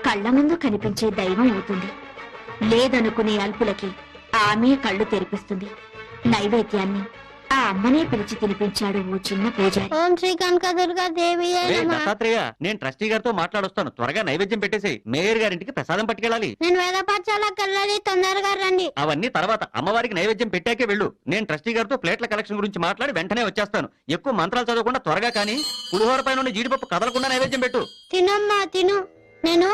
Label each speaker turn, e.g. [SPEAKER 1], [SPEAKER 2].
[SPEAKER 1] కళ్ళ ముందు కనిపించే దైవం అవుతుంది. లేదనుకునే అల్పులకి ఆమె కళ్ళు తెరిపిస్తుంది. నైవేద్యాన్ని ఆ అమ్మనే పిలిచి తినిపించాడు ఓ చిన్న పూజారి.
[SPEAKER 2] ఓం శ్రీ కనకదుర్గా దేవి
[SPEAKER 3] దత్తాత్రేయ, నేను ట్రస్టీ గారితో మాట్లాడొస్తాను. త్వరగా నైవేద్యం పెట్టేసి మేయర్ గారింటికి ప్రసాదం పట్టుకెళ్ళాలి.
[SPEAKER 2] నేను వేద పాఠశాలకు వెళ్ళాలి, తొందరగా రండి.
[SPEAKER 3] అవన్నీ తర్వాత, అమ్మవారికి నైవేద్యం పెట్టాకే వెళ్ళు. నేను ట్రస్టీ గారితో ప్లేట్ల కలెక్షన్ గురించి మాట్లాడి వెంటనే వచ్చేస్తాను. ఎక్కువ మంత్రాలు చదవకుండా త్వరగా కానీ పులిహోర పైన జీడిపప్పు కదలకుండా నైవేద్యం పెట్టు.
[SPEAKER 2] తినమ్మా తిను. నేను